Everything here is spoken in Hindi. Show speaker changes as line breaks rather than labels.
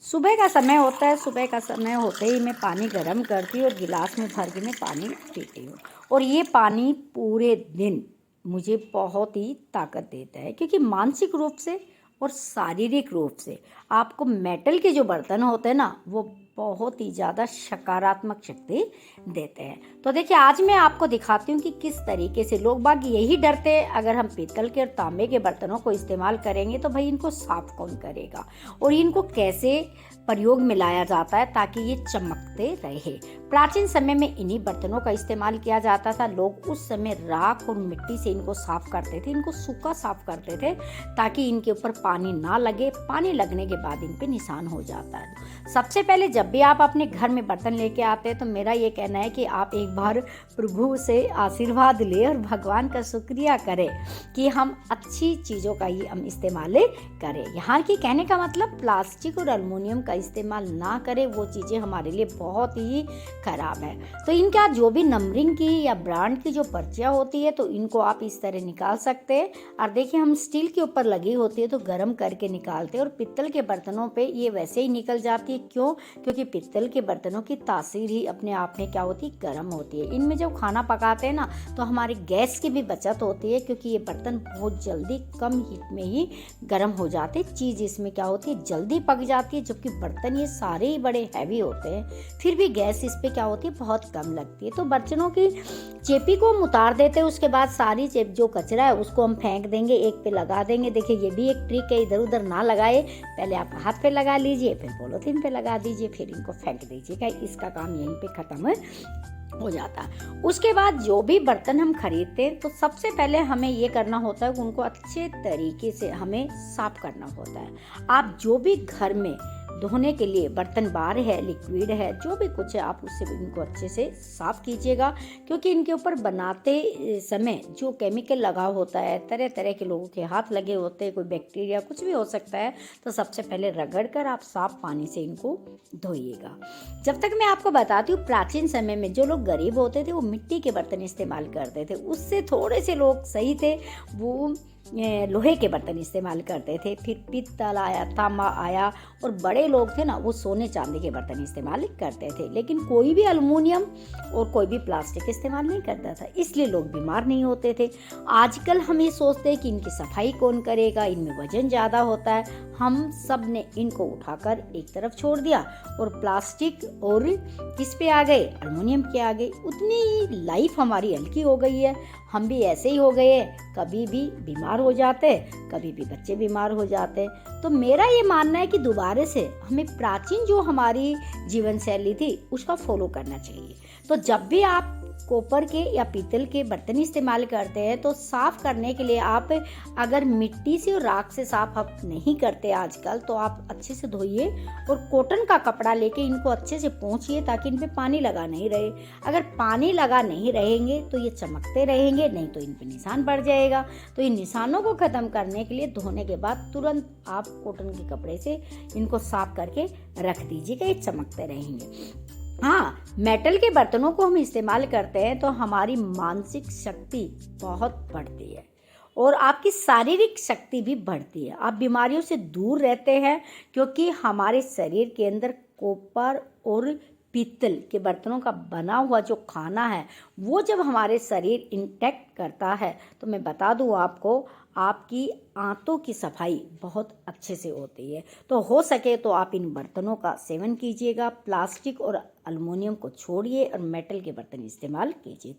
सुबह का समय होता है, सुबह का समय होते ही मैं पानी गर्म करती हूँ और गिलास में भर के मैं पानी पीती हूँ। और ये पानी पूरे दिन मुझे बहुत ही ताकत देता है, क्योंकि मानसिक रूप से और शारीरिक रूप से आपको मेटल के जो बर्तन होते हैं ना, वो बहुत ही ज़्यादा सकारात्मक शक्ति देते हैं। तो देखिए, आज मैं आपको दिखाती हूँ कि किस तरीके से लोग बाग यही डरते हैं, अगर हम पीतल के और तांबे के बर्तनों को इस्तेमाल करेंगे तो भाई इनको साफ कौन करेगा, और इनको कैसे प्रयोग में लाया जाता है ताकि ये चमकते रहे। प्राचीन समय में इन्हीं बर्तनों का इस्तेमाल किया जाता था। लोग उस समय राख और मिट्टी से इनको साफ करते थे, इनको सूखा साफ करते थे ताकि इनके ऊपर पानी ना लगे। पानी लगने के बाद इन पे निशान हो जाता है। सबसे पहले जब भी आप अपने घर में बर्तन लेके आते हैं तो मेरा ये कहना है कि आप एक बार प्रभु से आशीर्वाद ले और भगवान का शुक्रिया करें कि हम अच्छी चीज़ों का ही हम इस्तेमाल करें। यहाँ की कहने का मतलब प्लास्टिक और एल्युमिनियम का इस्तेमाल ना करें, वो चीज़ें हमारे लिए बहुत ही खराब है। तो इनका जो भी नंबरिंग की या ब्रांड की जो पर्चियाँ होती है तो इनको आप इस तरह निकाल सकते हैं। और देखिए, हम स्टील के ऊपर लगी होती है तो गर्म करके निकालते हैं, और पित्तल के बर्तनों पे ये वैसे ही निकल जाती है। क्यों? क्योंकि पित्तल के बर्तनों की तासीर ही अपने आप में क्या होती है, गर्म होती है। इनमें जब खाना पकाते हैं ना तो हमारी गैस की भी बचत होती है, क्योंकि ये बर्तन बहुत जल्दी कम हीट में ही गर्म हो जाते हैं। चीज़ इसमें क्या होती है, जल्दी पक जाती है, जबकि बर्तन ये सारे ही बड़े हैवी होते हैं, फिर भी गैस इस पे क्या होती है, बहुत कम लगती है। तो बर्तनों की चेपी को हम उतार देते हैं, उसके बाद सारी चेप जो कचरा है उसको हम फेंक देंगे, एक पे लगा देंगे। देखिए, ये भी एक ट्रिक है, इधर उधर ना लगाए, पहले आप हाथ पे लगा लीजिए, फिर पॉलीथीन पे लगा दीजिए, फिर इनको फेंक दीजिएगा। इसका काम यहीं पे खत्म हो जाता है। उसके बाद जो भी बर्तन हम खरीदते हैं तो सबसे पहले हमें ये करना होता है कि उनको अच्छे तरीके से हमें साफ करना होता है। आप जो भी घर में धोने के लिए बर्तन बार है, लिक्विड है, जो भी कुछ है, आप उससे इनको अच्छे से साफ कीजिएगा, क्योंकि इनके ऊपर बनाते समय जो केमिकल लगा होता है, तरह तरह के लोगों के हाथ लगे होते हैं, कोई बैक्टीरिया कुछ भी हो सकता है। तो सबसे पहले रगड़ कर आप साफ पानी से इनको धोइएगा। जब तक मैं आपको बताती हूँ, प्राचीन समय में जो लोग गरीब होते थे वो मिट्टी के बर्तन इस्तेमाल करते थे, उससे थोड़े से लोग सही थे, वो लोहे के बर्तन इस्तेमाल करते थे। फिर पित्तल आया, तांबा आया, और बड़े लोग थे ना वो सोने चांदी के बर्तन इस्तेमाल करते थे। लेकिन कोई भी एल्युमिनियम और कोई भी प्लास्टिक इस्तेमाल नहीं करता था, इसलिए लोग बीमार नहीं होते थे। आजकल हम ये सोचते हैं कि इनकी सफाई कौन करेगा, इनमें वजन ज़्यादा होता है। हम सब ने इनको उठाकर एक तरफ छोड़ दिया और प्लास्टिक और किस पे आ गए, एल्युमिनियम के आ गए। उतनी ही लाइफ हमारी हल्की हो गई है। हम भी ऐसे ही हो गए, कभी भी बीमार हो जाते, कभी भी बच्चे बीमार हो जाते। तो मेरा ये मानना है कि दोबारा से हमें प्राचीन जो हमारी जीवन शैली थी उसका फॉलो करना चाहिए। तो जब भी आप कॉपर के या पीतल के बर्तन इस्तेमाल करते हैं तो साफ करने के लिए आप अगर मिट्टी से और राख से साफ आप नहीं करते आजकल, तो आप अच्छे से धोइए और कॉटन का कपड़ा लेके इनको अच्छे से पोंछिए ताकि इन पे पानी लगा नहीं रहे। अगर पानी लगा नहीं रहेंगे तो ये चमकते रहेंगे, नहीं तो इन पे निशान पड़ जाएगा। तो इन निशानों को खत्म करने के लिए धोने के बाद तुरंत आप कॉटन के कपड़े से इनको साफ करके रख दीजिएगा, ये चमकते रहेंगे। हाँ, मेटल के बर्तनों को हम इस्तेमाल करते हैं तो हमारी मानसिक शक्ति बहुत बढ़ती है और आपकी शारीरिक शक्ति भी बढ़ती है। आप बीमारियों से दूर रहते हैं, क्योंकि हमारे शरीर के अंदर कॉपर और पीतल के बर्तनों का बना हुआ जो खाना है वो जब हमारे शरीर इंटैक्ट करता है तो मैं बता दूं आपको, आपकी आंतों की सफाई बहुत अच्छे से होती है। तो हो सके तो आप इन बर्तनों का सेवन कीजिएगा, प्लास्टिक और एल्युमिनियम को छोड़िए और मेटल के बर्तन इस्तेमाल कीजिए।